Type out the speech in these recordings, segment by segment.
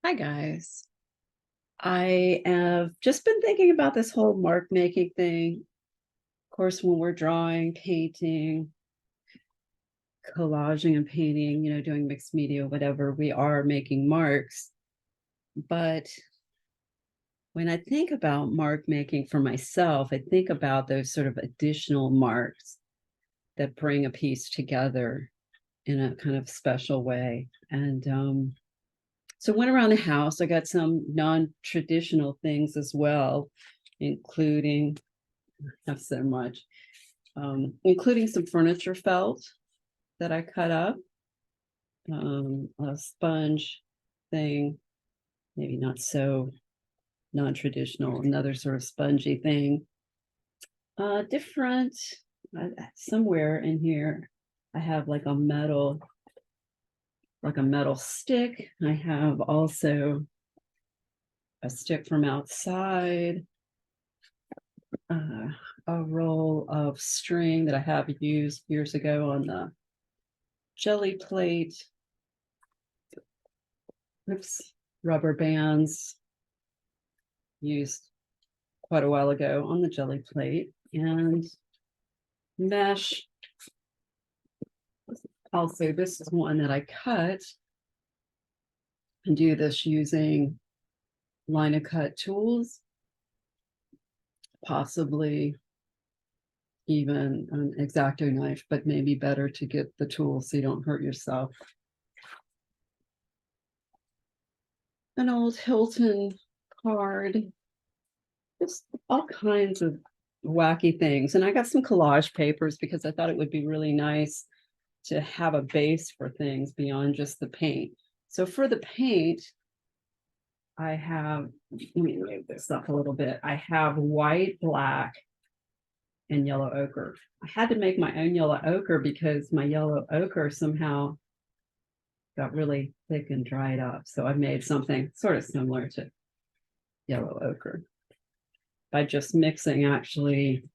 Hi, guys. I have just been thinking about this whole mark making thing. Of course, when we're drawing, painting, collaging, and painting, doing mixed media, whatever, we are making marks. But when I think about mark making for myself, I think about those sort of additional marks that bring a piece together in a kind of special way. And so went around the house. I got some non-traditional things as well, including have so much, including some furniture felt that I cut up, a sponge thing, maybe not so non-traditional, another sort of spongy thing. Different, somewhere in here, I have like a metal stick. I have also a stick from outside, uh, a roll of string that I have used years ago on the jelly plate. Oops, rubber bands used quite a while ago on the jelly plate, and mesh. Also, this is one that I cut and do this using line of cut tools, possibly even an X-Acto knife, but maybe better to get the tool so you don't hurt yourself. An old Hilton card, just all kinds of wacky things. And I got some collage papers because I thought it would be really nice to have a base for things beyond just the paint. So for the paint, I have, let me move this up a little bit. I have white, black, and yellow ochre. I had to make my own yellow ochre because my yellow ochre somehow got really thick and dried up. So I made something sort of similar to yellow ochre by just mixing actually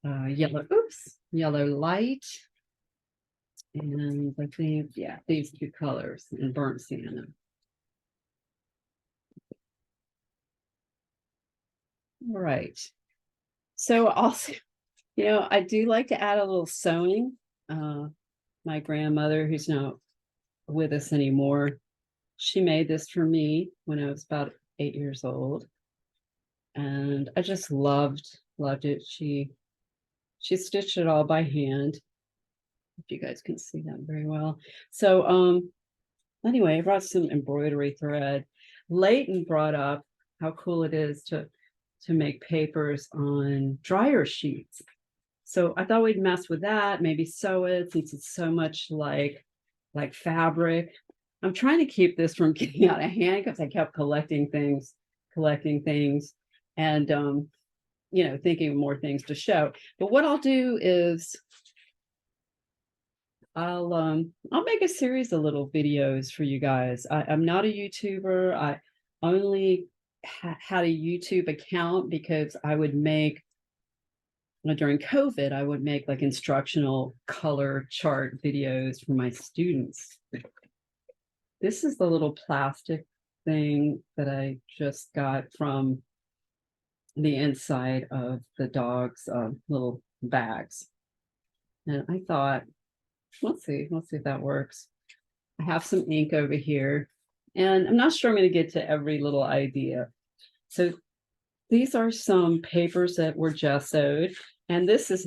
yellow light, and I think, yeah, these two colors and burnt sienna. All right. So also, I do like to add a little sewing. My grandmother, who's not with us anymore, she made this for me when I was about 8 years old. And I just loved it. She stitched it all by hand. If you guys can see that very well. So anyway, I brought some embroidery thread. Leighton brought up how cool it is to make papers on dryer sheets. So I thought we'd mess with that, maybe sew it since it's so much like fabric. I'm trying to keep this from getting out of hand because I kept collecting things, and thinking of more things to show. But what I'll do is I'll make a series of little videos for you guys. I'm not a YouTuber. I only had a YouTube account because I would make, during COVID, I would make like instructional color chart videos for my students. This is the little plastic thing that I just got from the inside of the dog's little bags. And I thought, let's see if that works. I have some ink over here, and I'm not sure I'm going to get to every little idea. So these are some papers that were gessoed, and this is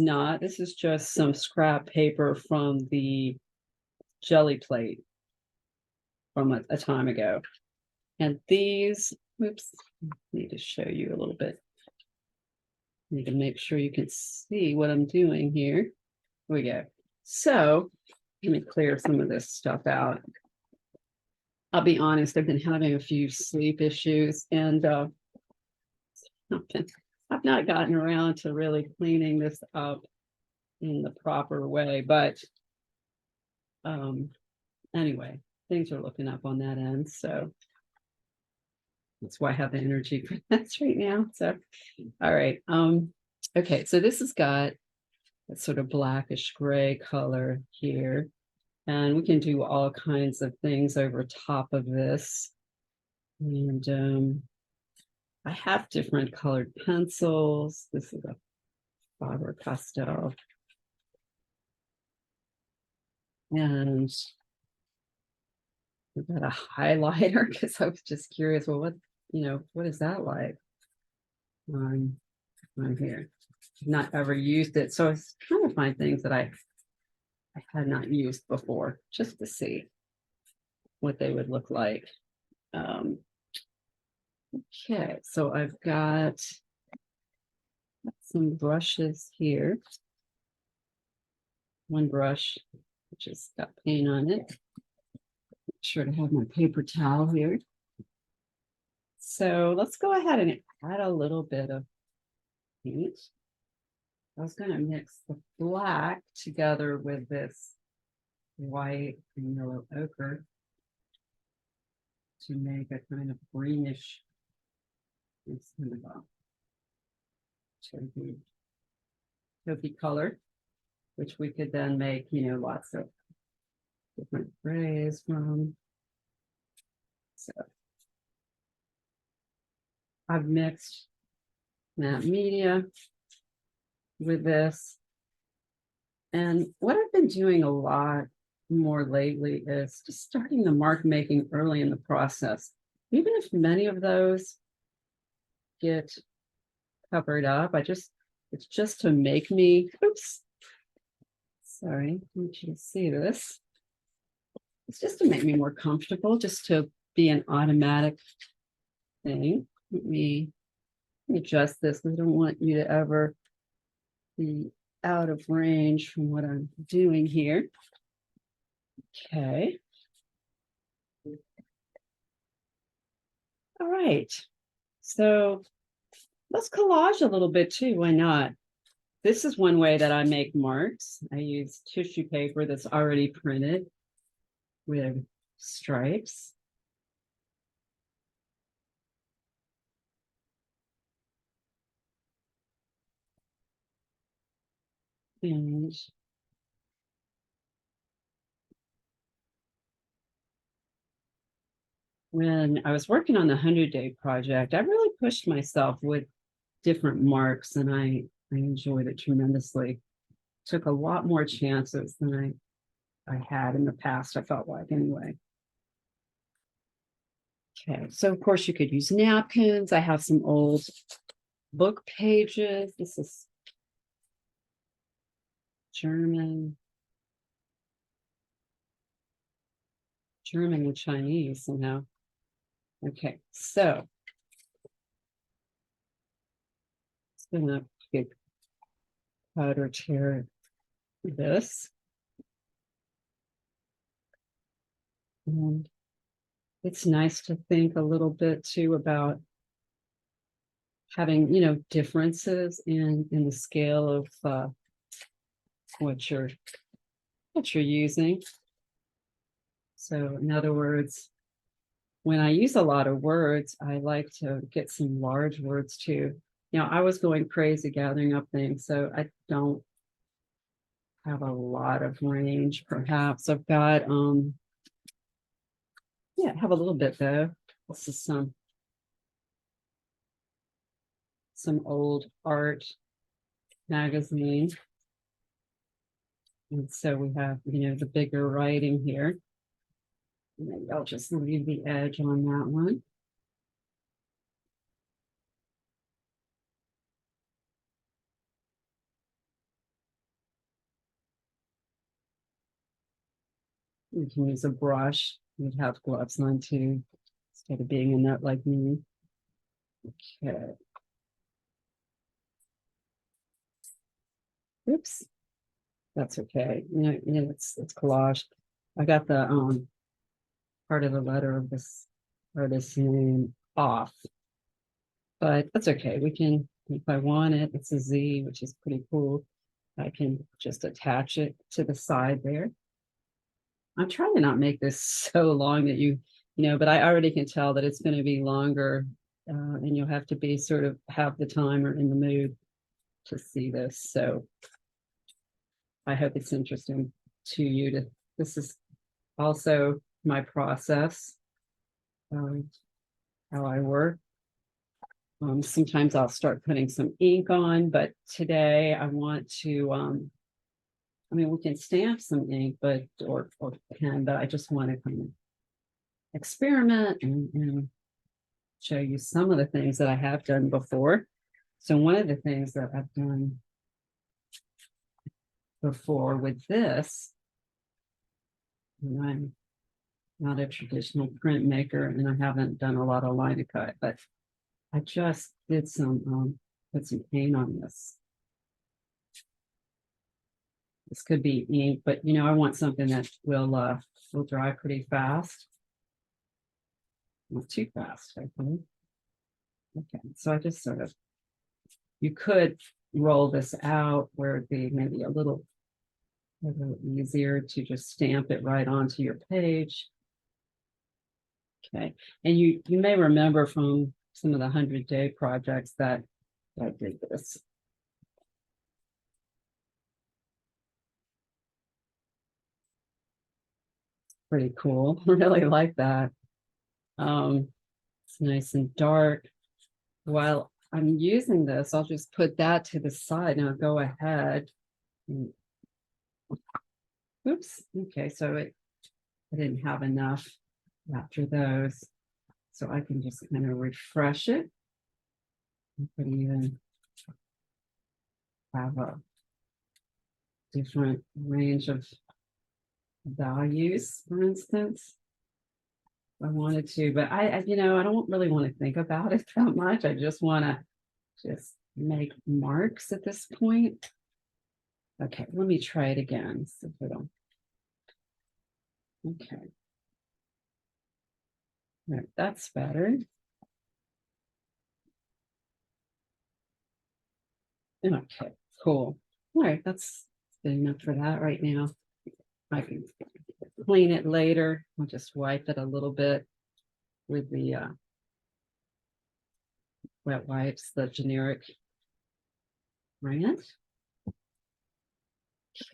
just some scrap paper from the jelly plate from a time ago. And these, oops, need to show you a little bit. Need to make sure you can see what I'm doing here. Here we go. So let me clear some of this stuff out. I'll be honest, I've been having a few sleep issues, and I've not gotten around to really cleaning this up in the proper way. But anyway, things are looking up on that end. So that's why I have the energy for that right now. So, all right. Okay, so this has got a sort of blackish gray color here. And we can do all kinds of things over top of this. And I have different colored pencils. This is a Faber Pastel. And we got a highlighter because I was just curious, well, what is that like on here? I've not ever used it. So I was trying to find things that I had not used before just to see what they would look like. Okay, so I've got some brushes here. One brush, which has got paint on it. Make sure to have my paper towel here. So let's go ahead and add a little bit of paint. I was going to mix the black together with this white and yellow ochre to make a kind of greenish, it's kind of a taupey color, which we could then make, lots of different grays from. So I've mixed matte media with this. And what I've been doing a lot more lately is just starting the mark making early in the process. Even if many of those get covered up, it's just to make me, oops, sorry, I want you to see this. It's just to make me more comfortable, just to be an automatic thing. Let me adjust this because I don't want you to ever be out of range from what I'm doing here. Okay. All right. So let's collage a little bit too. Why not? This is one way that I make marks. I use tissue paper that's already printed with stripes. And when I was working on the 100-day project, I really pushed myself with different marks, and I enjoyed it tremendously. Took a lot more chances than I had in the past, I felt like, anyway. Okay, so of course you could use napkins. I have some old book pages. This is German and Chinese somehow. Okay, so it's gonna get powder tear this. And it's nice to think a little bit too about having, differences in the scale of what you're using. So in other words, when I use a lot of words, I like to get some large words too. I was going crazy gathering up things, so I don't have a lot of range. Perhaps I've got yeah, I have a little bit though. This is some old art magazine. And so we have, the bigger writing here. Maybe I'll just leave the edge on that one. You can use a brush. You'd have gloves on too, instead of being a nut like me. Okay. Oops. That's okay. It's collage. I got the part of the letter of this artist's name off, but that's okay. We can, if I want it, it's a Z, which is pretty cool. I can just attach it to the side there. I'm trying to not make this so long that but I already can tell that it's going to be longer, and you'll have to be sort of have the time or in the mood to see this. So I hope it's interesting to you. This is also my process. how I work. Sometimes I'll start putting some ink on, but today I want to, I mean, we can stamp some ink, but, or pen, but I just want to kind of experiment and show you some of the things that I have done before. So one of the things that I've done before with this, and I'm not a traditional printmaker and I haven't done a lot of line cut, but I just did some, put some paint on this. This could be ink, but you know, I want something that will dry pretty fast. Not too fast, I think. Okay, so I just sort of, you could roll this out where it'd be maybe a little easier to just stamp it right onto your page. Okay, and you may remember from some of the 100-day projects that I did this. Pretty cool. I really like that. It's nice and dark. While I'm using this, I'll just put that to the side. Now go ahead. Oops. Okay, so I didn't have enough after those. So I can just kind of refresh it. You could even have a different range of values, for instance. I wanted to, but you know, I don't really want to think about it that much. I just want to just make marks at this point. Okay, let me try it again. So it'll... Okay. Right, that's better. Okay, cool. All right, that's good enough for that right now. I can clean it later. I'll just wipe it a little bit with the wet wipes, the generic brand.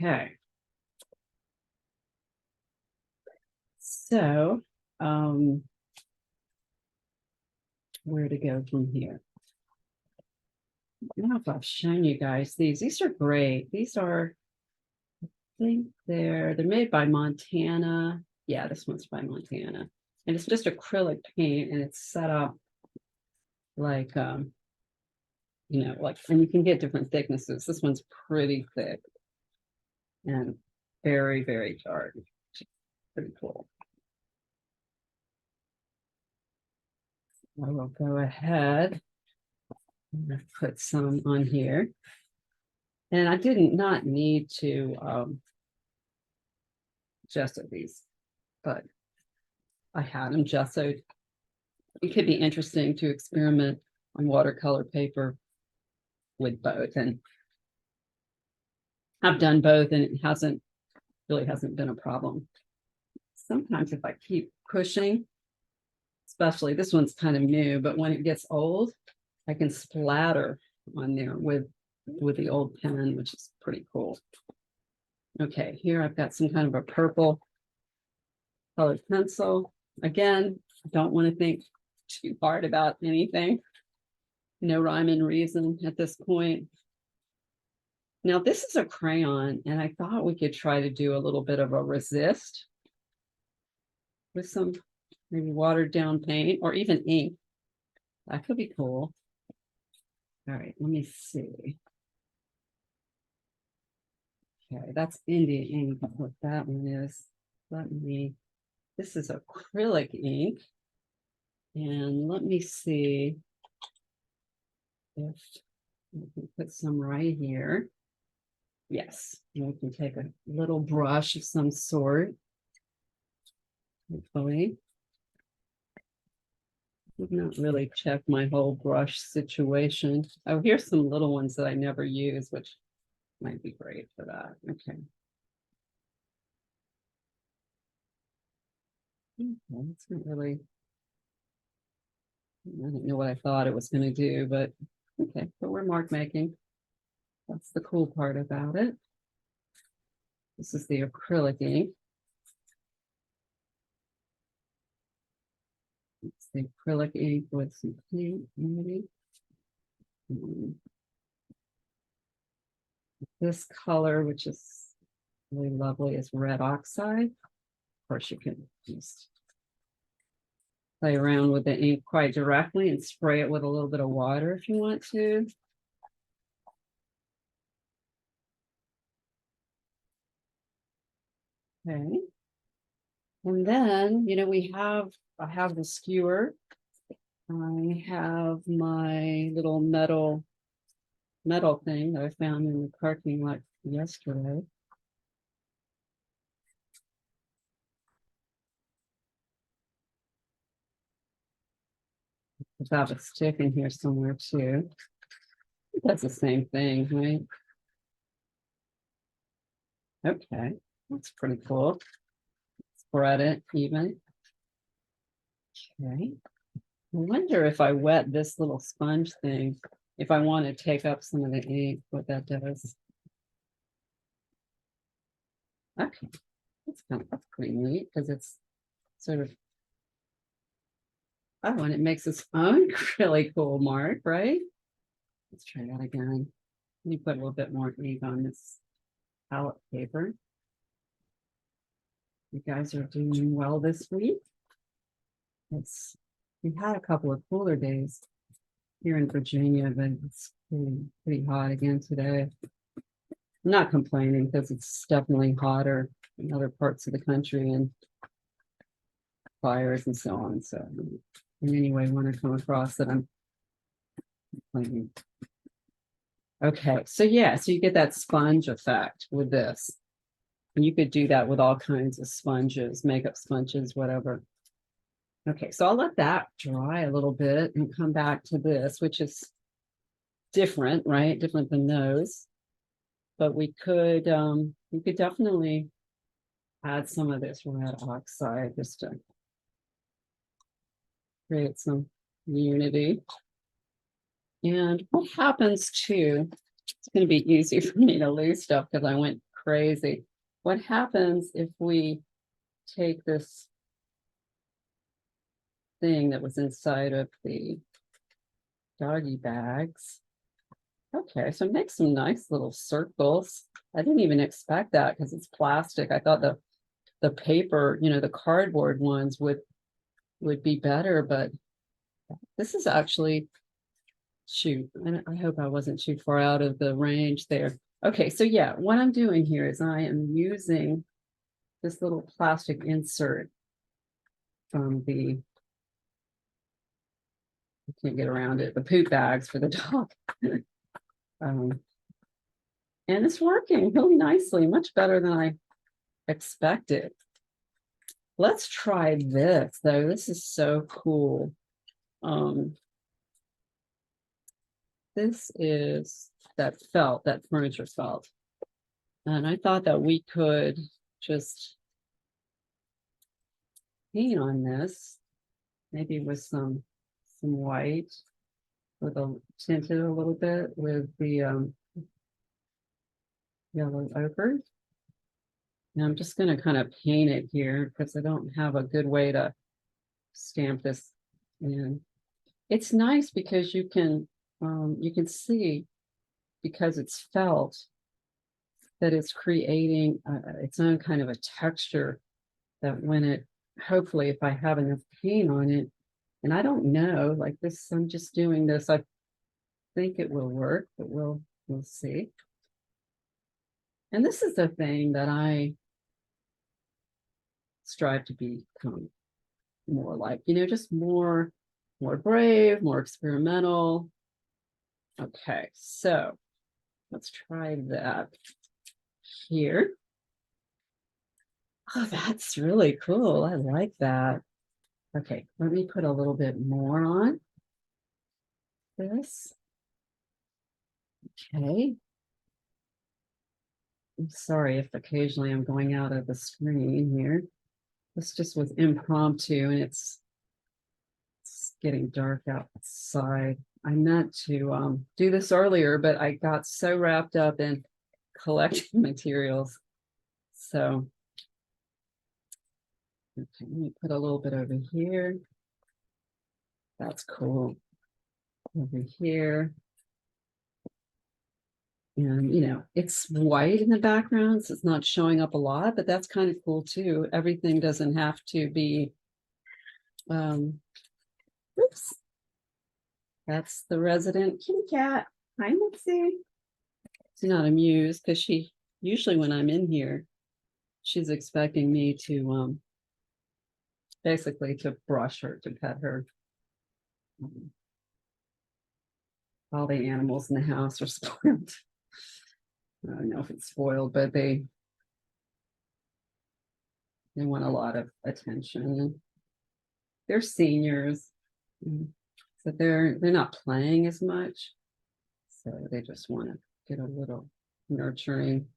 Okay. So, where to go from here? I don't know if I've shown you guys these. These are great. These are, I think they're made by Montana. Yeah, this one's by Montana. And it's just acrylic paint and it's set up like you know, like, and you can get different thicknesses. This one's pretty thick and very, very dark. Pretty cool. I will go ahead and put some on here. And I didn't not need to gesso these, but I had them gessoed. It could be interesting to experiment on watercolor paper with both. And I've done both and it really hasn't been a problem. Sometimes if I keep pushing, especially this one's kind of new, but when it gets old, I can splatter on there with the old pen, which is pretty cool. Okay, here I've got some kind of a purple colored pencil. Again, I don't want to think too hard about anything. No rhyme and reason at this point. Now this is a crayon, and I thought we could try to do a little bit of a resist with some maybe watered down paint or even ink. That could be cool. All right, let me see. Okay, that's Indian ink. What that one is. This is acrylic ink. And let me see if we can put some right here. Yes, and we can take a little brush of some sort. Hopefully. I've not really checked my whole brush situation. Oh, here's some little ones that I never use, which might be great for that. Okay. Okay, it's not really, I don't know what I thought it was going to do, but okay, but we're mark making. That's the cool part about it. This is the acrylic ink. the acrylic ink with some paint, maybe. This color, which is really lovely, is red oxide. Of course, you can just play around with the ink quite directly and spray it with a little bit of water if you want to. Okay. And then, you know, I have the skewer. I have my little metal thing that I found in the parking lot yesterday. I have a stick in here somewhere too. That's the same thing, right? Okay, that's pretty cool. Spread it even. Okay. I wonder if I wet this little sponge thing, if I want to take up some of the ink, what that does. Okay, that's pretty neat because it's sort of, oh, and it makes its own really cool mark, right? Let's try that again. Let me put a little bit more ink on this palette paper. You guys are doing well this week. We had a couple of cooler days here in Virginia, but it's pretty hot again today. I'm not complaining because it's definitely hotter in other parts of the country and fires and so on. So in any way, when I come across it, I'm complaining. Okay, so yeah, so you get that sponge effect with this. And you could do that with all kinds of sponges, makeup sponges, whatever. Okay, so I'll let that dry a little bit and come back to this, which is different, right? Different than those. But we could definitely add some of this red oxide just to create some unity. And what happens too, it's going to be easy for me to lose stuff because I went crazy. What happens if we take this thing that was inside of the doggy bags? Okay, so make some nice little circles. I didn't even expect that because it's plastic. I thought the paper, you know, the cardboard ones would be better, but this is actually, shoot, I hope I wasn't too far out of the range there. Okay, so yeah, what I'm doing here is I am using this little plastic insert from I can't get around it, the poop bags for the dog. And it's working really nicely, much better than I expected. Let's try this though. This is so cool. This is that felt, that furniture felt. And I thought that we could just paint on this, maybe with some white, with a tinted a little bit with the yellow ochre. Now I'm just going to kind of paint it here because I don't have a good way to stamp this in. It's nice because you can see, because it's felt, that it's creating its own kind of a texture that when it, hopefully if I have enough paint on it, and I don't know, like this, I'm just doing this, I think it will work, but we'll see. And this is the thing that I strive to become more like, you know, just more brave, more experimental. Okay, so let's try that here. Oh, that's really cool. I like that. Okay, let me put a little bit more on this. Okay. I'm sorry if occasionally I'm going out of the screen here. This just was impromptu and it's getting dark outside. I meant to do this earlier, but I got so wrapped up in collecting materials. So, okay, let me put a little bit over here. That's cool. Over here. And, it's white in the background, so it's not showing up a lot, but that's kind of cool too. Everything doesn't have to be, oops, that's the resident kitty cat. Hi, Nixie. She's not amused because usually when I'm in here, she's expecting me to, basically to brush her, to pet her. All the animals in the house are spoiled. I don't know if it's spoiled, but they want a lot of attention. They're seniors, so they're not playing as much. So they just want to get a little nurturing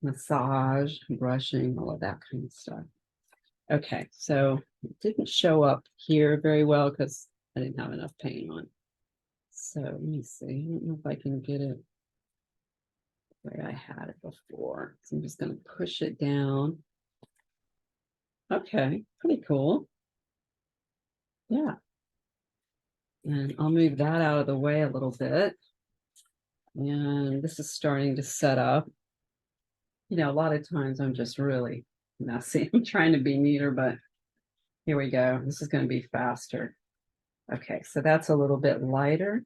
massage, brushing, all of that kind of stuff. Okay, so it didn't show up here very well because I didn't have enough paint on. So let me see. I don't know if I can get it the way I had it before. So I'm just going to push it down. Okay, pretty cool. Yeah. And I'll move that out of the way a little bit. And this is starting to set up. A lot of times I'm just really messy. I'm trying to be neater, but here we go. This is going to be faster. Okay, so that's a little bit lighter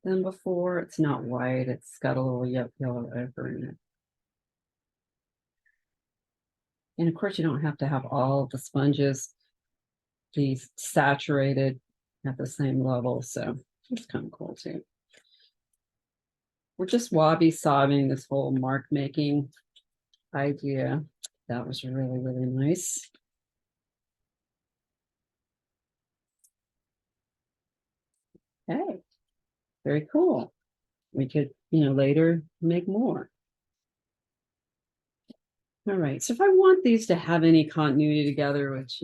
than before. It's not white. It's got a little yellow ochre in it. And of course, you don't have to have all the sponges be saturated at the same level. So it's kind of cool too. We're just wabi-sabiing this whole mark making idea. That was really, really nice. Okay, very cool. We could, later make more. All right, so if I want these to have any continuity together, which,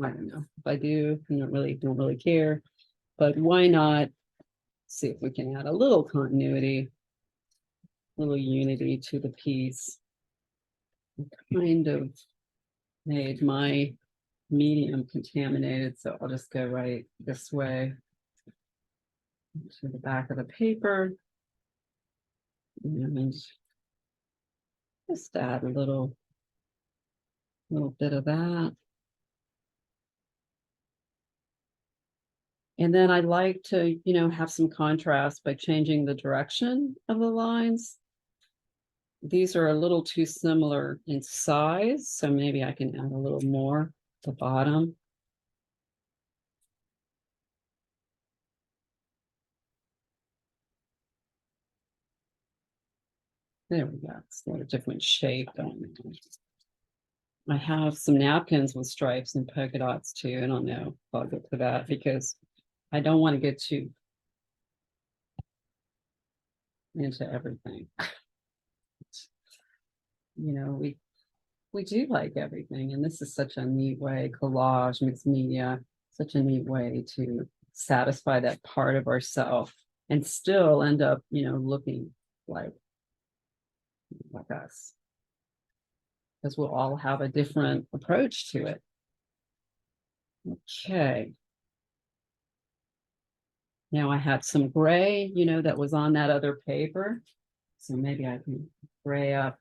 I don't know. If I do, I don't really care. But why not see if we can add a little continuity, a little unity to the piece. I kind of made my medium contaminated, so I'll just go right this way to the back of the paper and just add a little bit of that. And then I like to, have some contrast by changing the direction of the lines. These are a little too similar in size, so maybe I can add a little more at the bottom. There we go. It's a different shape going on. I have some napkins with stripes and polka dots too. I don't know if I'll get to that because I don't want to get too into everything. We do like everything, and this is such a neat way, collage, mixed media, such a neat way to satisfy that part of ourself and still end up, looking like us. Because we'll all have a different approach to it. Okay. Now I had some gray, that was on that other paper. So maybe I can gray up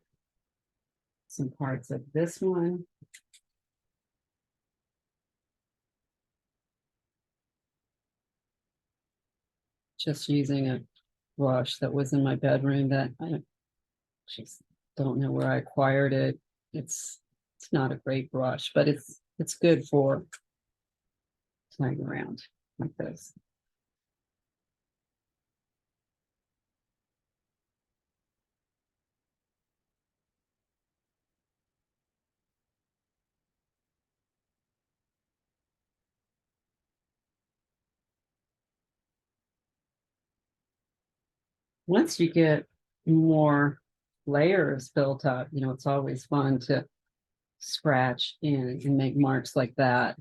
some parts of this one. Just using a brush that was in my bedroom that I just don't know where I acquired it. It's not a great brush, but it's good for playing around like this. Once you get more layers built up, it's always fun to scratch in and make marks like that.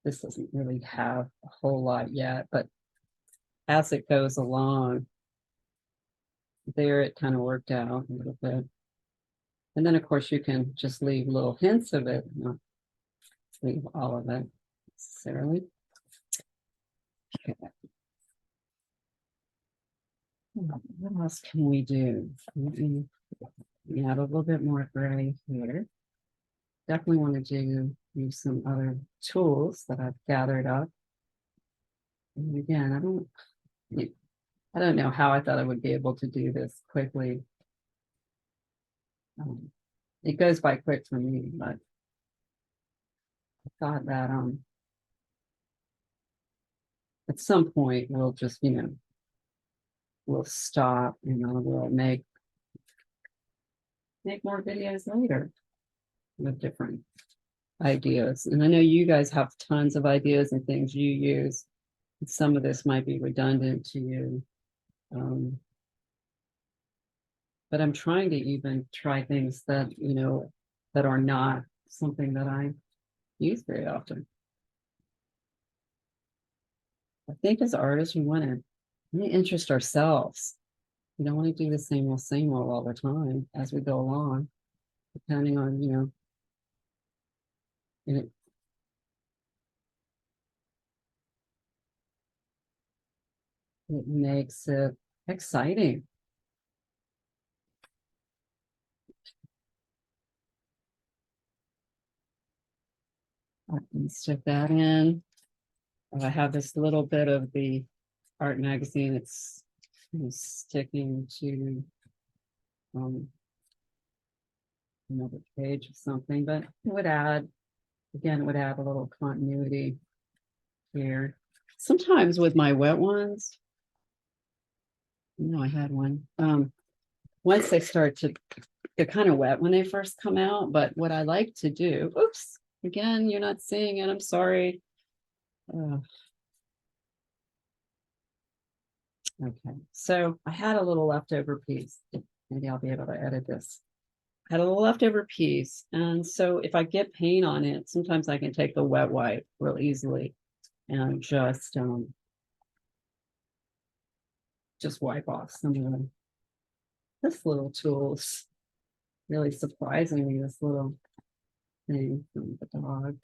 This doesn't really have a whole lot yet, but as it goes along, there it kind of worked out a little bit. And then, of course, you can just leave little hints of it, not leave all of it. necessarily. Okay. What else can we do? We add a little bit more gray here. Definitely want to use some other tools that I've gathered up. And again, I don't know how I thought I would be able to do this quickly. It goes by quick for me, but I thought that at some point we'll just, we'll stop, we'll make more videos later with different ideas. And I know you guys have tons of ideas and things you use. Some of this might be redundant to you. But I'm trying to even try things that, that are not something that I use very often. I think as artists, we want to interest ourselves. We don't want to do the same old all the time as we go along, depending on, it, it makes it exciting. I can stick that in. I have this little bit of the art magazine. It's sticking to another page of something, but it would add, again, it would add a little continuity here. Sometimes with my wet ones, I had one. Once they start to, they're kind of wet when they first come out, but what I like to do, oops, again, you're not seeing it, I'm sorry. Okay, so I had a little leftover piece. Maybe I'll be able to edit this. I had a little leftover piece, and so if I get paint on it, sometimes I can take the wet wipe real easily and just wipe off some of this little tools. Really surprising me, this little thing from the dog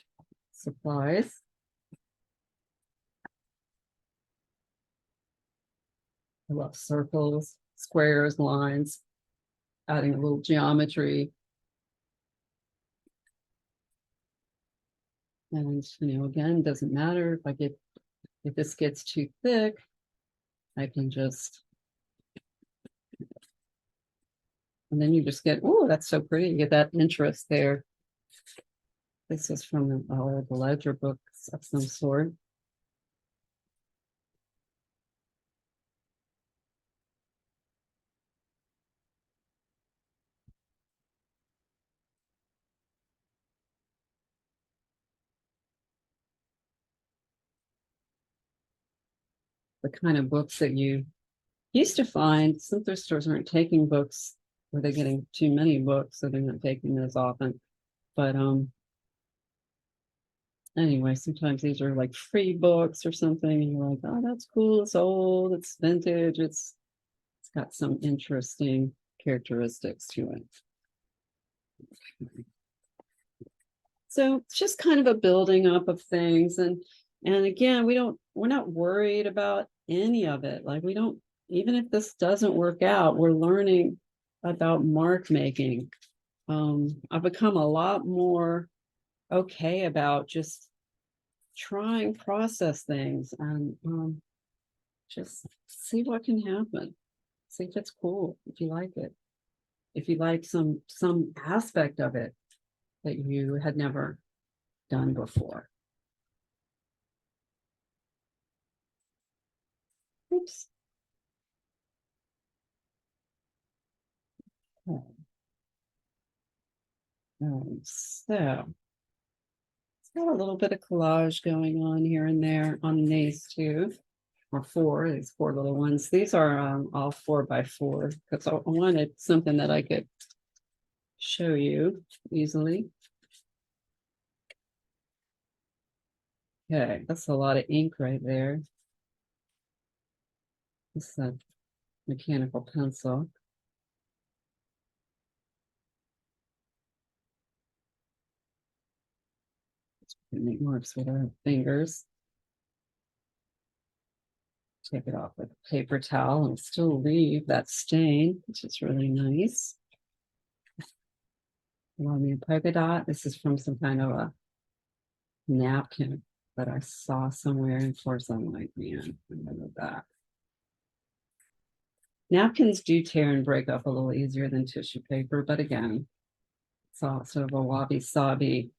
supplies. I love circles, squares, lines, adding a little geometry. And, again, doesn't matter if this gets too thick, I can just, and then you just get, oh, that's so pretty. You get that interest there. This is from the ledger books of some sort. The kind of books that you used to find. Some thrift stores aren't taking books, or they're getting too many books, so they're not taking those often. But anyway, sometimes these are like free books or something, and you're like, oh, that's cool, it's old, it's vintage, it's got some interesting characteristics to it. So it's just kind of a building up of things. And again, we're not worried about any of it. Like, we don't, even if this doesn't work out, we're learning about mark making. I've become a lot more okay about just trying process things and just see what can happen. See if it's cool, if you like it, if you like some aspect of it that you had never done before. Oops. Okay. So it's got a little bit of collage going on here and there on these two, or these four little ones. These are all 4x4 because I wanted something that I could show you easily. Okay, that's a lot of ink right there. This is a mechanical pencil. Make marks with our fingers. Take it off with a paper towel and still leave that stain, which is really nice. Allow me a polka dot. This is from some kind of a napkin that I saw somewhere. And of course, I'm like, man, remember that. Napkins do tear and break up a little easier than tissue paper, but again, it's all sort of a wabi-sabi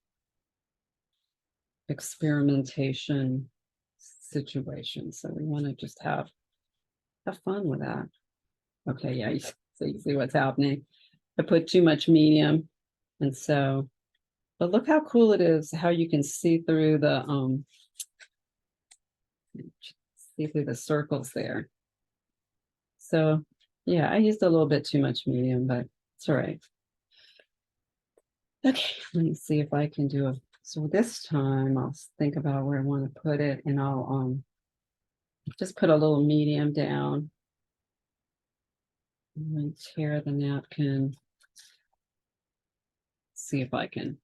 experimentation situation. So we want to just have fun with that. Okay, yeah, so you see what's happening. I put too much medium, and so, but look how cool it is, how you can see through the circles there. So yeah, I used a little bit too much medium, but it's all right. Okay, let me see if I can do a, so this time I'll think about where I want to put it, and I'll just put a little medium down and then tear the napkin. See if I can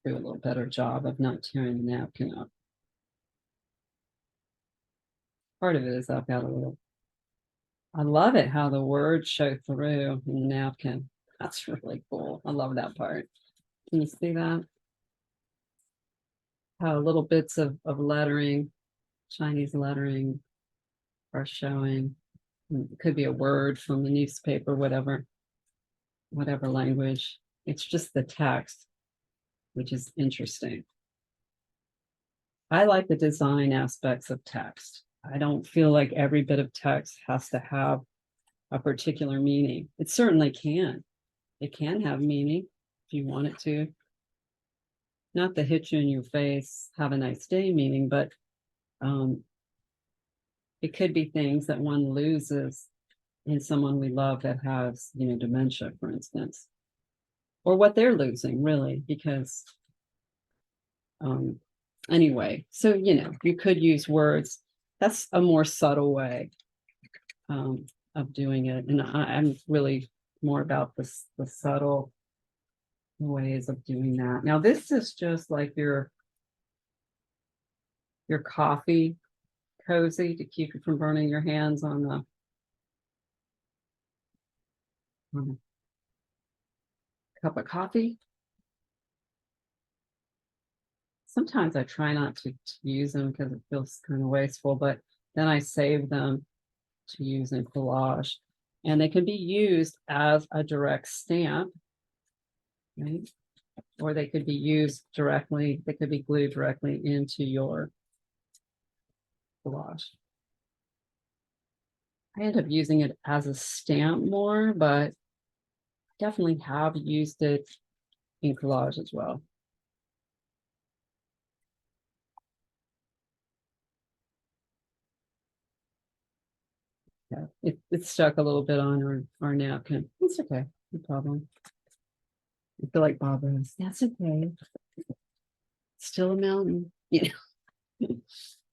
do a little better job of not tearing the napkin up. Part of it is I've got a little, I love it how the words show through in the napkin. That's really cool. I love that part. Can you see that? How little bits of lettering, Chinese lettering, are showing. It could be a word from the newspaper, whatever language. It's just the text, which is interesting. I like the design aspects of text. I don't feel like every bit of text has to have a particular meaning. It certainly can. It can have meaning if you want it to. Not the hit you in your face, have a nice day meaning, but it could be things that one loses in someone we love that has, dementia, for instance, or what they're losing, really, because anyway, so, you could use words. That's a more subtle way of doing it. And I'm really more about the subtle ways of doing that. Now, this is just like your coffee cozy to keep you from burning your hands on the cup of coffee. Sometimes I try not to use them because it feels kind of wasteful, but then I save them to use in collage. And they can be used as a direct stamp, right? Or they could be used directly, they could be glued directly into your collage. I end up using it as a stamp more, but definitely have used it in collage as well. Yeah, it stuck a little bit on our napkin. It's okay, no problem. I feel like Bob Rose. That's okay. Still a mountain.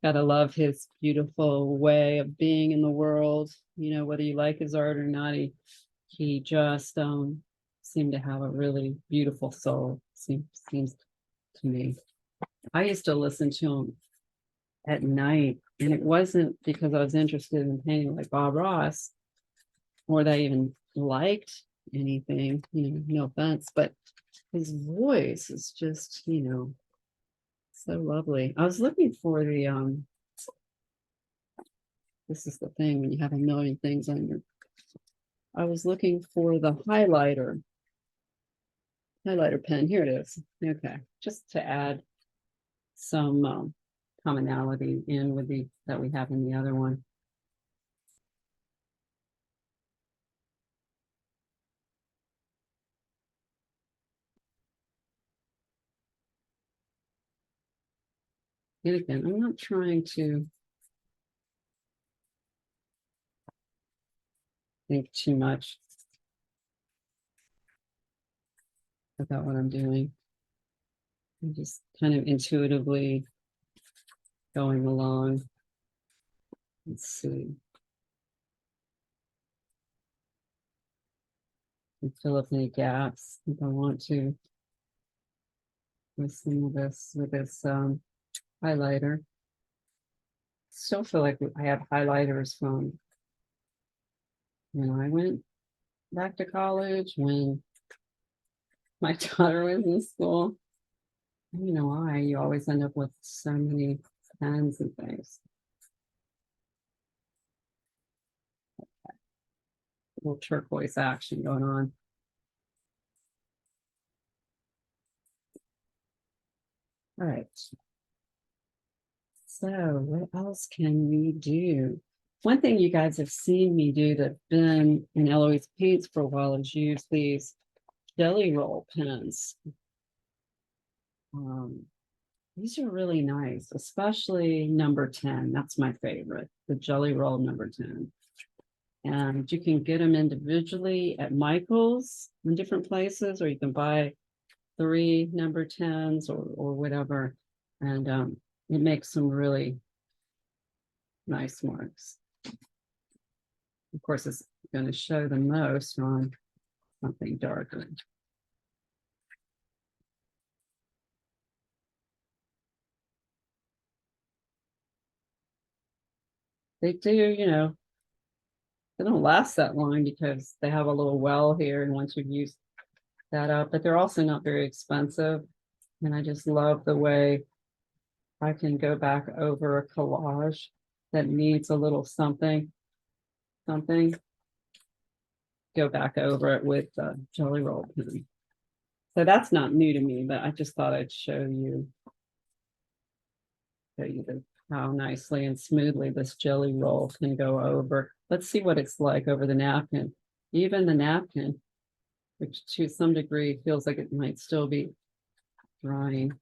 Gotta love his beautiful way of being in the world. Whether you like his art or not, he just seemed to have a really beautiful soul. Seems to me. I used to listen to him at night, and it wasn't because I was interested in painting like Bob Ross, or that I even liked anything, no offense, but his voice is just, so lovely. I was looking for the this is the thing when you have a million things on your, I was looking for the highlighter pen. Here it is. Okay, just to add some commonality in with the that we have in the other one. And again, I'm not trying to think too much about what I'm doing. I'm just kind of intuitively going along. Let's see. and fill up any gaps if I want to with some of this with this highlighter. Still feel like I have highlighters from when I went back to college, when my daughter was in school. I don't know why you always end up with so many pens and things. A little turquoise action going on. All right. So what else can we do? One thing you guys have seen me do that's been in Eloise Paints for a while is use these jelly roll pens. These are really nice, especially number 10. That's my favorite, the jelly roll number 10. And you can get them individually at Michael's in different places, or you can buy 3 number 10s or whatever. And it makes some really nice marks. Of course, it's going to show the most on something darker. They do, you know, they don't last that long because they have a little well here. And once you've used that up, but they're also not very expensive. And I just love the way I can go back over a collage that needs a little something, go back over it with the jelly roll pen. So that's not new to me, but I just thought I'd show you how nicely and smoothly this jelly roll can go over. Let's see what it's like over the napkin. Even the napkin, which to some degree feels like it might still be drying.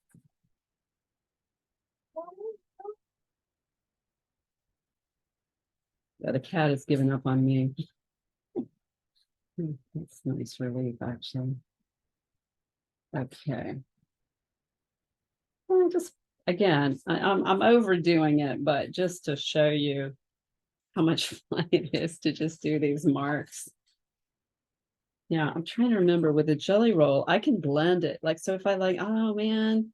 Yeah, the cat has given up on me. That's nice relief, actually. Okay. Well, just again, I'm overdoing it, but just to show you how much fun it is to just do these marks. Yeah, I'm trying to remember with the jelly roll, I can blend it. Like, so if I like, oh man,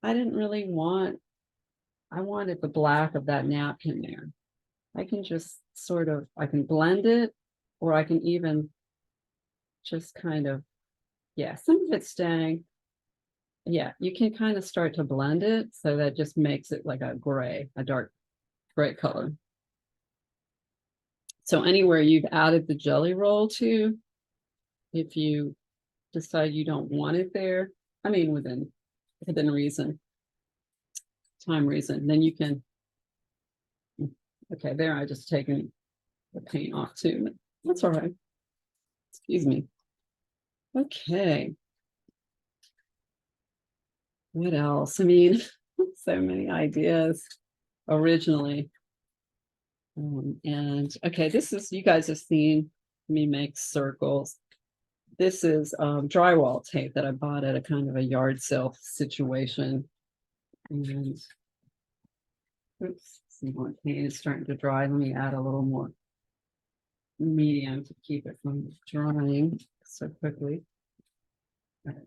I didn't really want, I wanted the black of that napkin there. I can just sort of, I can blend it, or I can even just kind of, yeah, some of it's staying. Yeah, you can kind of start to blend it so that just makes it like a gray, a dark gray color. So anywhere you've added the jelly roll to, if you decide you don't want it there, I mean within reason, time reason, then you can, okay, there I just taken the paint off too. That's all right. Excuse me. Okay. What else? I mean, so many ideas originally. And okay, this is, you guys have seen me make circles. This is drywall tape that I bought at a kind of a yard sale situation. And oops, some more paint is starting to dry. Let me add a little more medium to keep it from drying so quickly. Right.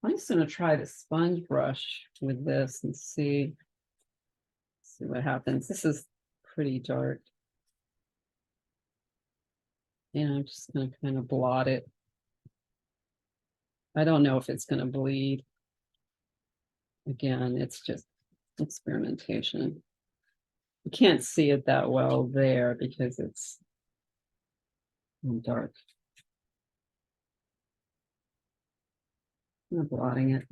I'm just going to try the sponge brush with this and see what happens. This is pretty dark. And I'm just going to kind of blot it. I don't know if it's going to bleed. Again, it's just experimentation. You can't see it that well there because it's dark. I'm blotting it.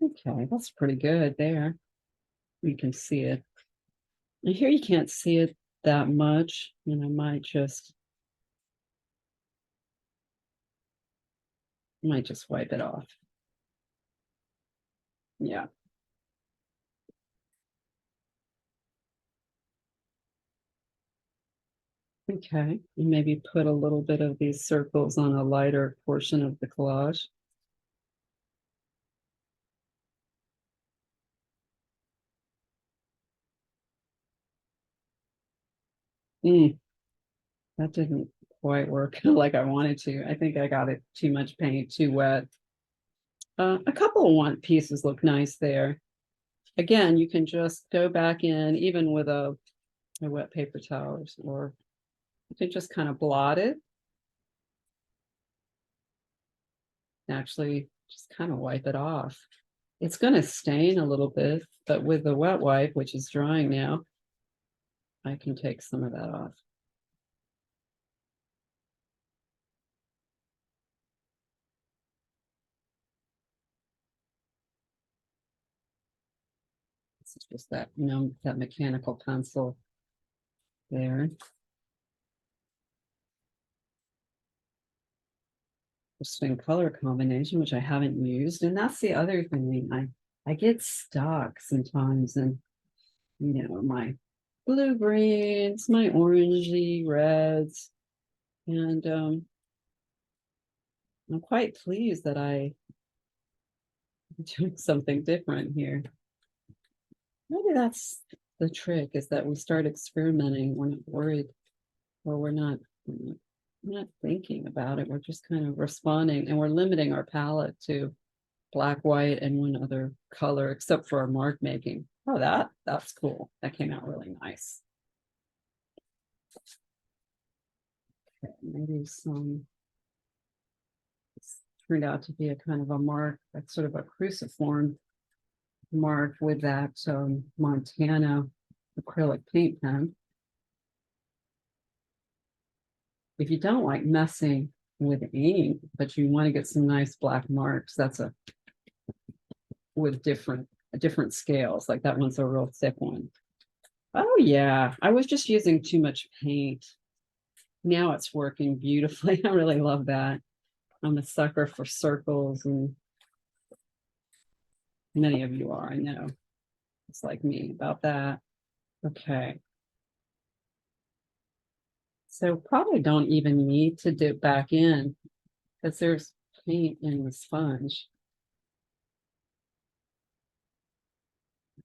Okay, that's pretty good there. You can see it. And here you can't see it that much. And I might just wipe it off. Yeah. Okay, and maybe put a little bit of these circles on a lighter portion of the collage. That didn't quite work like I wanted to. I think I got it too much paint, too wet. A couple of want pieces look nice there. Again, you can just go back in, even with a wet paper towel, or you can just kind of blot it. Actually, just kind of wipe it off. It's going to stain a little bit, but with the wet wipe, which is drying now, I can take some of that off. This is just that, that mechanical pencil there. Interesting color combination, which I haven't used. And that's the other thing. I get stuck sometimes in, my blue greens, my orangey reds. And I'm quite pleased that I'm doing something different here. Maybe that's the trick, is that we start experimenting. We're not worried, or we're not thinking about it. We're just kind of responding, and we're limiting our palette to black, white, and one other color, except for our mark making. Oh, that's cool. That came out really nice. Okay, maybe this turned out to be a kind of a mark, that's sort of a cruciform mark with that Montana acrylic paint pen. If you don't like messing with ink, but you want to get some nice black marks, that's with different scales. Like that one's a real thick one. Oh yeah, I was just using too much paint. Now it's working beautifully. I really love that. I'm a sucker for circles, and many of you are, I know. It's like me about that. Okay. So probably don't even need to dip back in, because there's paint in the sponge.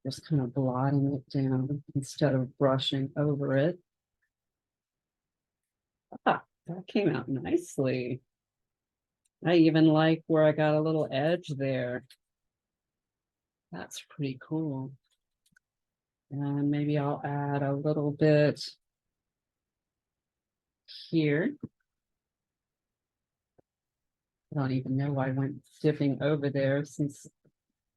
Just kind of blotting it down instead of brushing over it. Ah, that came out nicely. I even like where I got a little edge there. That's pretty cool. And maybe I'll add a little bit here. I don't even know why I went dipping over there, since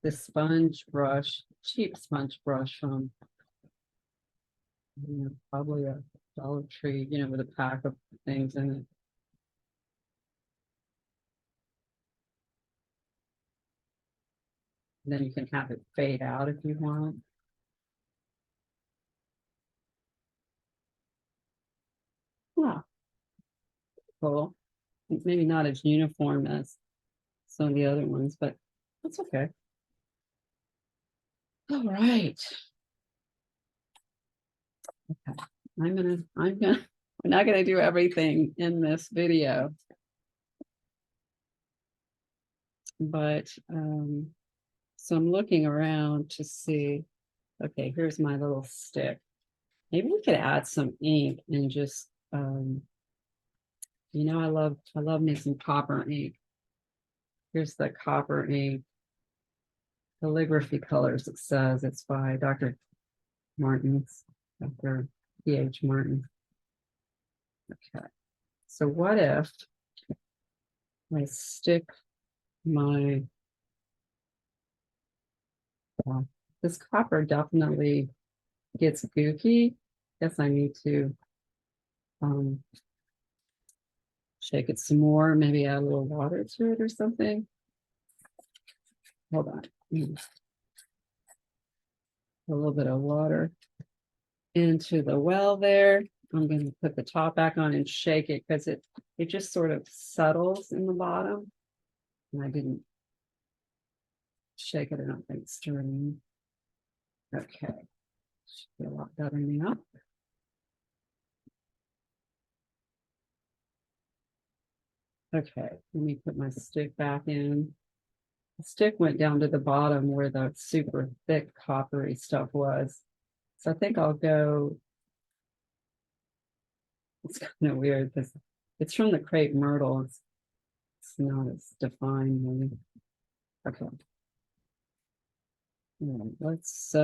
this sponge brush, cheap sponge brush from probably a Dollar Tree, with a pack of things in it. And then you can have it fade out if you want. Yeah, cool. Maybe not as uniform as some of the other ones, but that's okay. All right. Okay. we're not gonna do everything in this video, but so I'm looking around to see. Okay, here's my little stick. Maybe we could add some ink and just I love me some copper ink. Here's the copper ink calligraphy colors. It says it's by Dr. Martin's, Dr. P.H. Martin. Okay, so what if I stick my this copper definitely gets gooky. Guess I need to shake it some more, maybe add a little water to it or something. Hold on. A little bit of water into the well there. I'm going to put the top back on and shake it, because it just sort of settles in the bottom. And I didn't shake it, I don't think it's stirring. Okay, should be a lot better now. Okay, let me put my stick back in. The stick went down to the bottom where the super thick coppery stuff was. So I think I'll go It's kind of weird because it's from the crepe myrtle. It's not as defined, really. Okay. Yeah, let's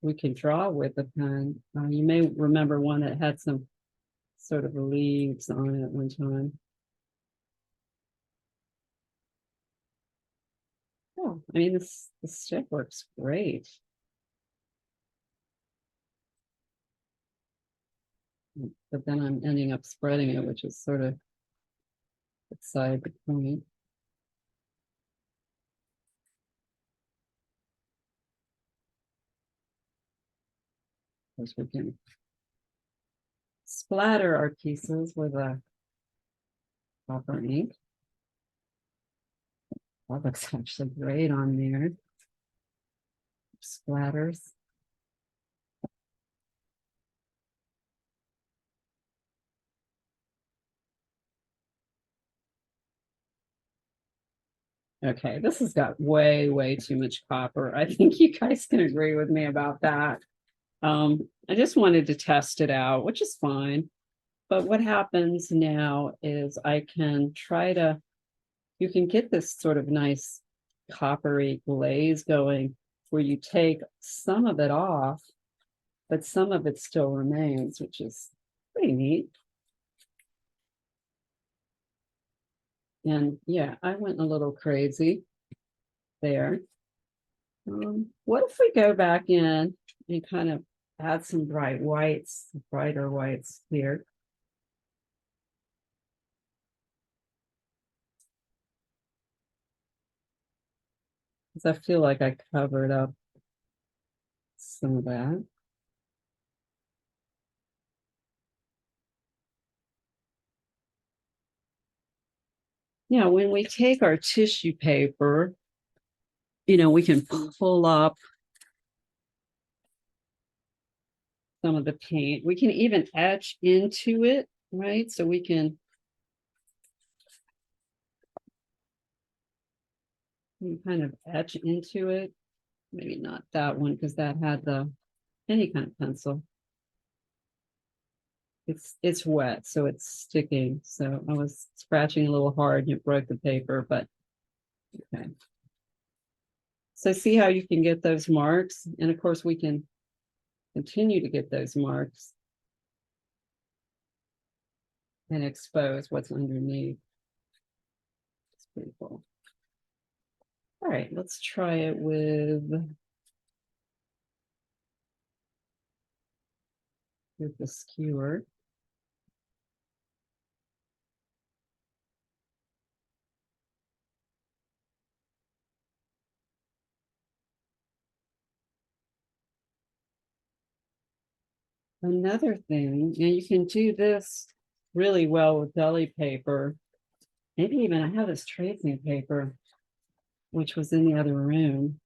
we can draw with a pen. You may remember one that had some sort of leaves on it one time. Oh, I mean, this stick works great. But then I'm ending up spreading it, which is sort of beside the point. Because we can splatter our pieces with a copper ink. That looks actually great on there. Splatters. Okay, this has got way too much copper. I think you guys can agree with me about that. I just wanted to test it out, which is fine. But what happens now is I can try to, you can get this sort of nice coppery glaze going where you take some of it off, but some of it still remains, which is pretty neat. And yeah, I went a little crazy there. What if we go back in and kind of add some brighter whites here? Because I feel like I covered up some of that. Yeah, when we take our tissue paper, we can pull up some of the paint. We can even etch into it, right? So we can kind of etch into it. Maybe not that one because that had any kind of pencil. It's wet, so it's sticking. So I was scratching a little hard and it broke the paper, but okay. So see how you can get those marks? And of course we can continue to get those marks and expose what's underneath. It's pretty cool. All right, let's try it with the skewer. Another thing, and you can do this really well with deli paper. Maybe even I have this tracing paper, which was in the other room.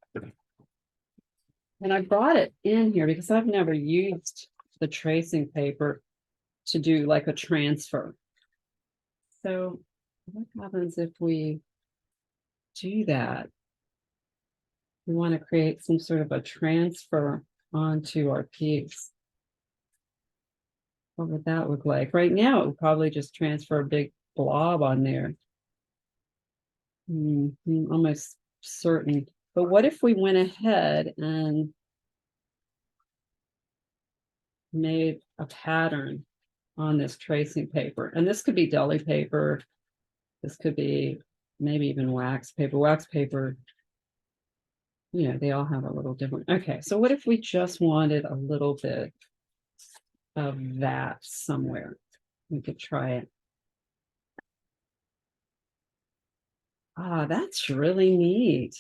And I brought it in here because I've never used the tracing paper to do like a transfer. So what happens if we do that? We want to create some sort of a transfer onto our piece. What would that look like? Right now, it would probably just transfer a big blob on there. I'm almost certain. But what if we went ahead and made a pattern on this tracing paper? And this could be deli paper. This could be maybe even wax paper. Wax paper, they all have a little different. Okay, so what if we just wanted a little bit of that somewhere? We could try it. Ah, that's really neat.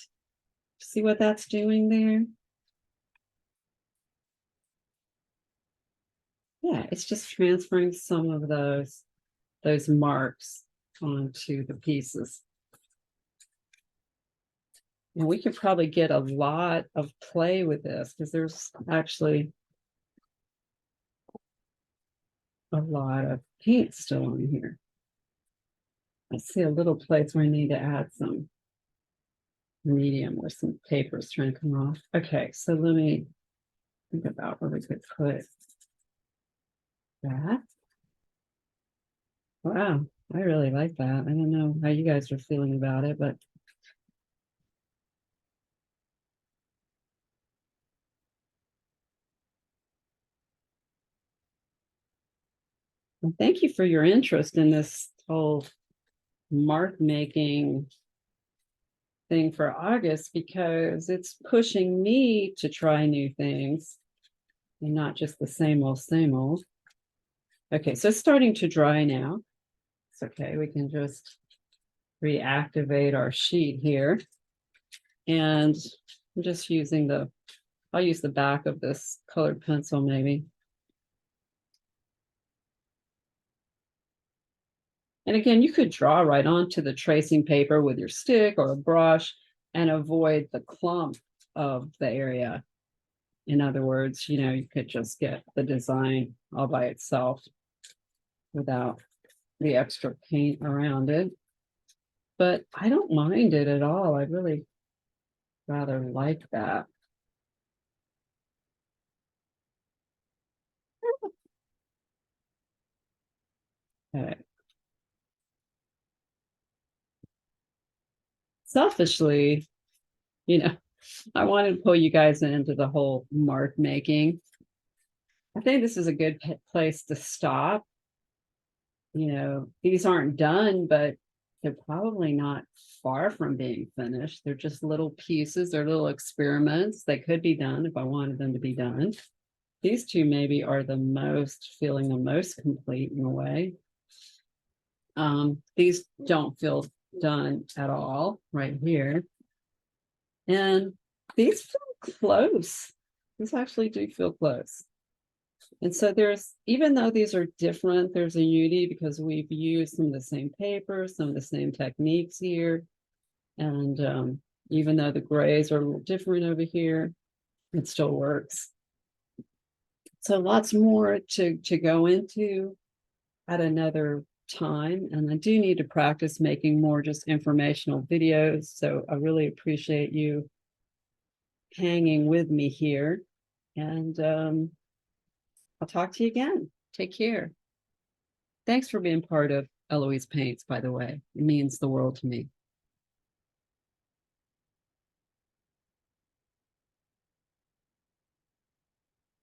See what that's doing there? Yeah, it's just transferring some of those marks onto the pieces. And we could probably get a lot of play with this because there's actually a lot of paint still on here. I see a little place where I need to add some medium where some paper is trying to come off. Okay, so let me think about where we could put that. Wow, I really like that. I don't know how you guys are feeling about it, but thank you for your interest in this whole mark making thing for August, because it's pushing me to try new things and not just the same old, same old. Okay, so it's starting to dry now. It's okay, we can just reactivate our sheet here. And I'm just using I'll use the back of this colored pencil maybe. And again, you could draw right onto the tracing paper with your stick or a brush and avoid the clump of the area. In other words, you could just get the design all by itself without the extra paint around it. But I don't mind it at all. I really rather like that. Okay. Selfishly, I wanted to pull you guys into the whole mark making. I think this is a good place to stop. These aren't done, but they're probably not far from being finished. They're just little pieces, they're little experiments. They could be done if I wanted them to be done. These two maybe are feeling the most complete in a way. These don't feel done at all right here. And these feel close. These actually do feel close. And so even though these are different, there's a unity because we've used some of the same paper, some of the same techniques here. And even though the grays are a little different over here, it still works. So lots more to go into at another time. And I do need to practice making more just informational videos. So I really appreciate you hanging with me here. And I'll talk to you again. Take care. Thanks for being part of Eloise Paints, by the way. It means the world to me.